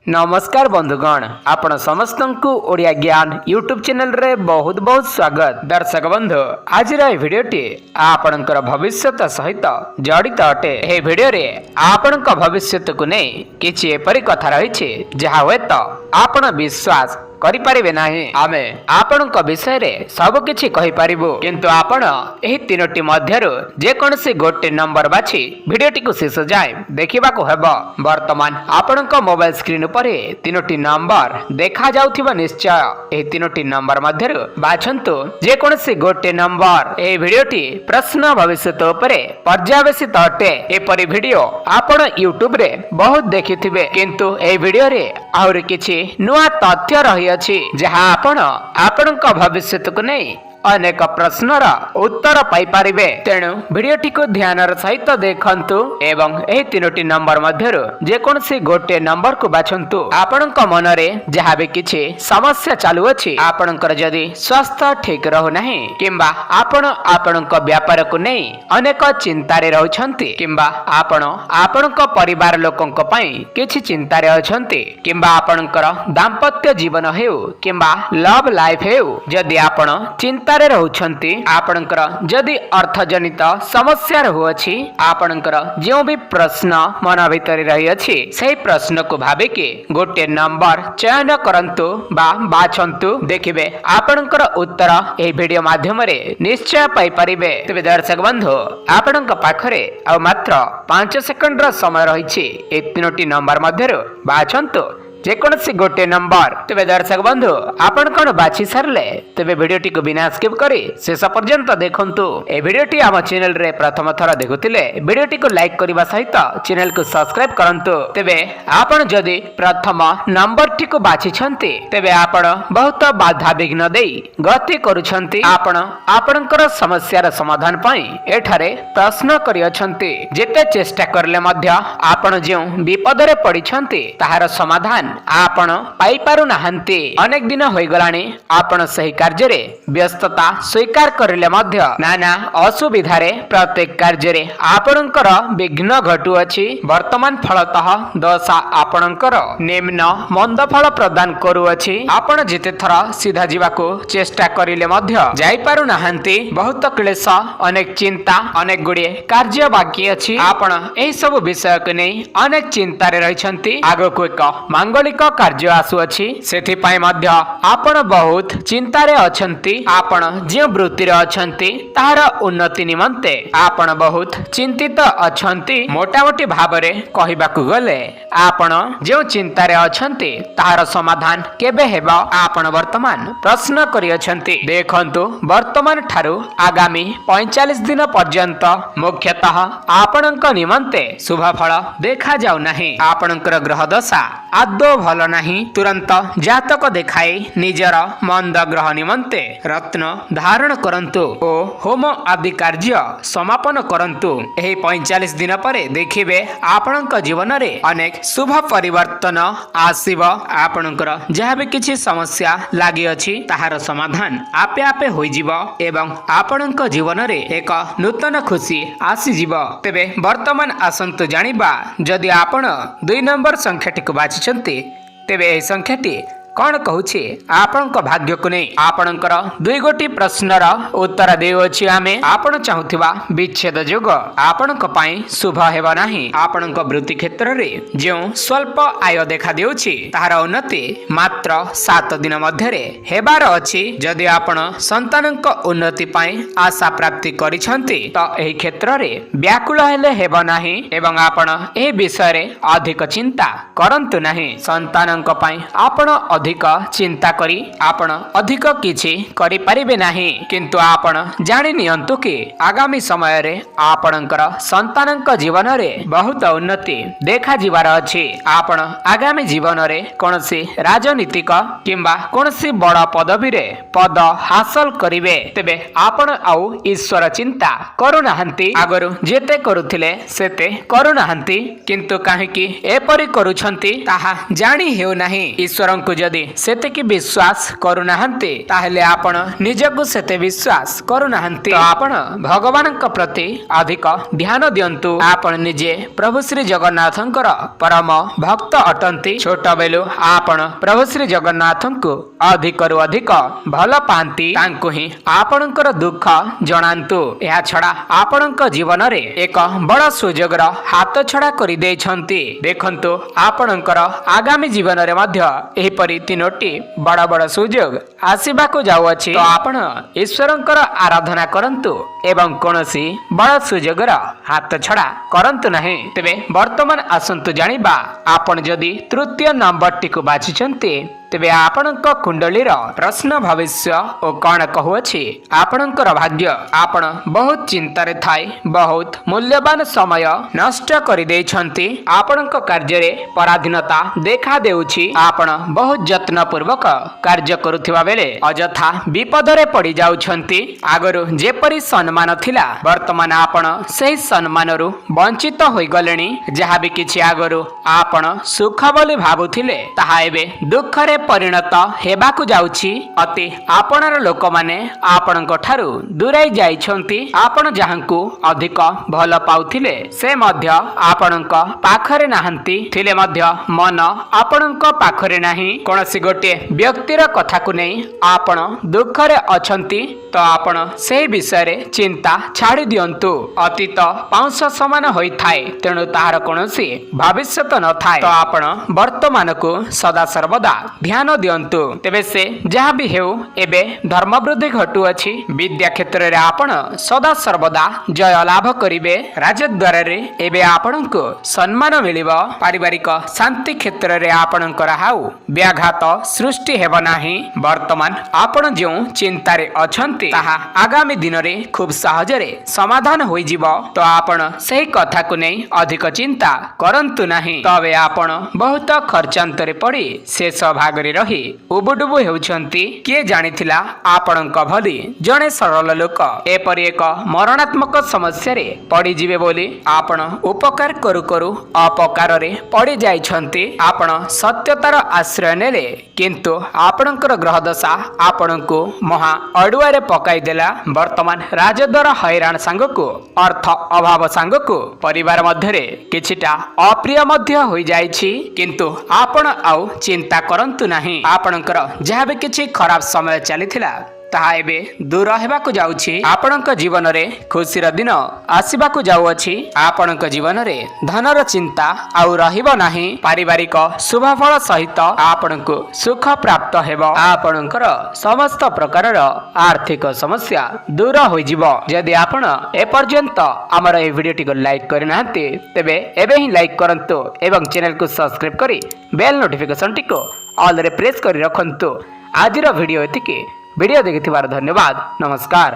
नमस्कार बंधुगण आपण समस्त को ओडिया ज्ञान यूट्यूब चैनल रे बहुत बहुत स्वागत। दर्शक बंधु आज भिडियोटी आपणकर भविष्यत सहित जड़ित अटे। ए भिडियो रे आपणक भविष्यत को नहीं किछि एपरि कथा रही जहा हुए तो आपण विश्वास करि परिबे नाही। आमे आपणक विषय रे सब किछि कहि परिबो, किंतु आपण एही तीनोटी मध्यरु जे कोनसी गोटे नंबर बाछि भिडियोटी को शेष जाय देखिबा को हेबो। वर्तमान आपणक मोबाइल स्क्रीन पर तीनोटी नंबर देखा जाउथिबा निश्चय एही तीनोटी नंबर मध्यरु बाछंतु जे कोनसी गोटे नंबर। ए भिडियोटी प्रश्न भविष्यत उपरे पर्यावेसित अटे। एपरि भिडियो आपण यूट्यूब रे बहुत देखिथिबे, किंतु ए भिडियो रे आउर किछि नुआ तथ्य रही अछि जहा आपण आपणक भविष्यत को नहीं अनेक प्रश्नर उत्तर पाई परिबे। तेणु भिडियोटी को ध्यानर सहित देखंतु एवं एही तीनोटी नंबर मध्यरु जे कोनसी गोटे नंबर को बाछंतु। आपणक मनरे जहा भी किछि समस्या चालू अछि, आपणकर जदि स्वास्थ्य ठीक रहु नाही किंबा आपण आपणक व्यापार को नहीं अनेक चिंता रे रहउछंती किंबा आपण आपणक परिवार लोकंक पई किछि चिंता रे अछंती किंबा आपणकर दाम्पत्य जीवन हेउ किंबा लव लाइफ हेउ, जदि आपण चिंता रे रहउछंती आपणकर जदि अर्थजनित समस्या रहउछि, आपणकर जो भी प्रश्न मन भितर रही अछि सही प्रश्न को भाबे कि गोटे नंबर चयन करंतु बा बाछंतु। देखिबे आपणकर उत्तर ए वीडियो माध्यम रे निश्चय पाई परिबे। तबे दर्शक बंधु आपणक पाखरे आ मात्र 5 सेकंड रो समय रहिछि ए तीनोटी नंबर मध्यरु बाछंतु जे कोनसी गोटे नंबर। तबे दर्शक बंधु आपण कोन बाछि सरले तबे वीडियोटी को बिना स्किप करी शेष पर्यंत देखंतु। ए वीडियोटी हम चैनल रे प्रथम थरा देखुतिले वीडियोटी को लाइक करिबा सहित चैनल को सब्सक्राइब करंतु। तबे आपण जदि प्रथम नंबर टी को बाछि छंती तबे आपण बहुत बाधा विघ्न देई गति करूछंती। आपण आपणकर समस्यार समाधान पई एठारे प्रश्न करि अछंती। जेते चेष्टा करले मध्य आपण जे विपद रे पड़ी छंती ताहार समाधान आपण पाई पारु नाहंती। अनेक दिन होई गलानी आपण सही कार्य रे व्यस्तता स्वीकार करिले मध्य नाना असुविधा रे प्रत्येक कार्य रे आपणकर विघ्न घटु अछि। वर्तमान फलतः दशा आपणकर निम्न मंद फल प्रदान करू अछि। आपण जेते थरा सीधा जीवाको चेष्टा करिले मध्य जाई पारु नाहंती। बहुत क्लेश, अनेक चिंता, अनेक गुड़िए कार्य बाकी अछि। आपण एही सब विषय को नै अनेक चिंता रे रहिछंती। आगो को एक मांगलिक कार्य आसु अछि, सेथि पई मध्य आपण बहुत चिंता रे अछंती। आपण जे वृत्ति रे अछंती ताहार उन्नति निमंते आपण बहुत चिंतित अछंती। मोटामोटी भाव रे कहिबाकू गले आपण जे चिंता रे अछंती ताहार समाधान केबे हेबा आपण वर्तमान प्रश्न करि अछंती। देखंतु वर्तमान ठारू आगामी 45 दिन पर्यंत मुख्यतः आपणक निमंते शुभ फल देखा जाउ नाही। आपणकर ग्रह दशा आदो भल नाही। तुरंत जातक देखाई निजर मंद ग्रह निमंते रत्न धारण करंतु ओ होम आदि कार्य समापन करंतु। एही 45 दिन परे देखिबे आपणक जीवन रे अनेक शुभ परिवर्तन आसीब। आपणकर जहा भी किछि समस्या लागि अछि ताहार समाधान आपे आपे होई जिवो एवं आपणक जीवन रे एक नूतन खुशी आसी जिवो। तेबे वर्तमान आसंतु जानिबा जदि आपण 2 नंबर संख्याटी को बाछिछंती तेबे ए संख्याटी कौन कहूछि आपणक भाग्य को नहीं। आपणकर 2 गोटी प्रश्नर उत्तर देउछि आमे। आपण चाहुथिबा विच्छेद जोग आपणक पई शुभ हेबा नाही। आपणक वृत्ति क्षेत्र रे जे स्वल्प आय देखा देउछि ताहार उन्नति मात्र 7 दिन मध्य रे हेबार अछि। जदि आपण संतानक उन्नति पई आशा प्राप्ति करिछंती त एही क्षेत्र रे व्याकुल हेले हेबा नाही एवं आपण एही विषय रे अधिक चिंता करंतु नाही। संतानक पई आपण अधिक चिंता करी आपण अधिक किछि करि परिबे नाही, किंतु आपण जानि नियंतु कि आगामी समय रे आपणकर संतानक जीवन रे बहुत उन्नति देखा जिवार अछि। आपण आगामी जीवन रे कोनसी राजनीतिक किंबा कोनसी बड़ पदवी रे पद हासिल करिवे। तेबे आपण आउ ईश्वर चिंता करू नाहंती। आगरु जेते करूथिले सेते करू नाहंती, किंतु काहे कि एपरि करूछंती ताहा जानि हेउ नाही। ईश्वरंकु जदि जदि सेतिकी विश्वास करुनाहांती ताहेले आपण निजकु सेते विश्वास करुनाहांती। तो आपण भगवानक प्रति अधिक ध्यान दियंतु। आपण निजे प्रभु श्री जगन्नाथंकर परम भक्त अटंती। छोट बेलु आपण प्रभु श्री जगन्नाथंकु अधिकरु अधिक भल पांती। तांकु ही आपणकर दुख जणांतु। एहा छडा आपणक जीवन रे एक बड़ सुजोगर हाथ छडा करि दैछंती। देखंतु आपणकर आगामी जीवन रे मध्य एहिपरि तीनोटी बड़ बड़ सुजोग आसीबाको जाउअछि। तो आपण ईश्वरंकर आराधना करंतु एवं कोनोसी बड़ सुजोगर हाथ छडा करंतु नहीं। तेबे वर्तमान आसंतु जानिबा आपण जदि तृतीय नंबरटी को बाछिचंती तेबे आपणक कुंडलीर प्रश्न भविष्य ओ कौन कहूअछि आपणकर भाग्य। आपण बहुत चिंतारे थाई बहुत मूल्यवान समय नष्ट करि दैछंती। आपणक कार्य रे पराधीनता देखा देउछि। आपण बहुत यत्न पूर्वक कार्य करुथिबा बेले अजथा विपद रे पड़ी जाउछंती। आगरु जेपरि सम्मान थिला वर्तमान आपण सेही सम्मान रु वंचित होई गलेनी। जहा भी किछि आगरु आपण सुख बोली भाबुथिले ताहा एबे दुख रे परिणत हेबाकु जाउछि। अति आपणर लोक माने आपणक ठारू दूराई जाइछंती। आपण जहांकु अधिक भल पाउथिले से मध्य आपणक पाखरे नाहंती। थिले मध्य मन आपणक पाखरे नाही। कोनसी गोटे व्यक्तिर कथा को नै आपण दुख रे अछंती तो आपण से विषय रे चिंता छाड़ी दियंतु। अतीत पांच समान होई थाए तेणु ताहार कोनसी भविष्यत न थाए। तो आपण वर्तमान को सदा सर्वदा ध्यान दियंतु। तेबे से जहाँ भी हेउ एबे धर्म वृद्धि घटु अछि। विद्या क्षेत्र रे आपण सदा सर्वदा जय लाभ करिवे। राजद्वार रे एबे आपणको सम्मान मिलिबो। पारिवारिक शांति क्षेत्र रे आपणकर हाउ व्याघात सृष्टि हेबो नाही। वर्तमान आपण जो चिंता रे अछंती ताहा आगामी दिन रे खूब सहज रे समाधान होई जिवो। तो आपण सही कथा को नै अधिक चिंता करंतु नाही। तबे आपण बहुत खर्चांतरे पड़ी शेष भाग रे रही उबुडुबु हेउछंती। किए जानिथिला आपणक भली जणे सरल लोक एपरि एक मरणात्मक समस्या रे पड़ी जिवे बोली आपण उपकार करू करू अपकार रे पड़ी जाइछंती। आपण सत्यतार आश्रय नेले किंतु आपणकर ग्रह दशा आपणको महा अडुआ रे पकाई देला। वर्तमान राजद्वार हैरान सांगको अर्थ अभाव सांगको परिवार मध्य रे किछिटा अप्रिय मध्य होई जाइछि। किंतु आपण आउ चिंता करंतु नाही। आपणकर जहाँ भी किछि खराब समय चलीथिला ताहा एबे दूर हेबाकु जाउछि। आपणक जीवन रे खुशीर दिन आसीबाकु जाउअछि। आपणक जीवन रे धनर चिंता आउ रहिबो नाही। पारिवारिक शुभफल सहित आपणको सुख प्राप्त हेबो। आपणकर समस्त प्रकारर आर्थिक समस्या दूर होई जिवो। यदि आपण ए पर्यंत हमर ए वीडियोटी को लाइक करनाहंती तेबे एबे ही लाइक करंतु एवं चैनल को सब्सक्राइब करी बेल नोटिफिकेशन टी को ऑल रे प्रेस करी रखंतु। आजिर वीडियो एतिके वीडियो देखिथिबार धन्यवाद। नमस्कार।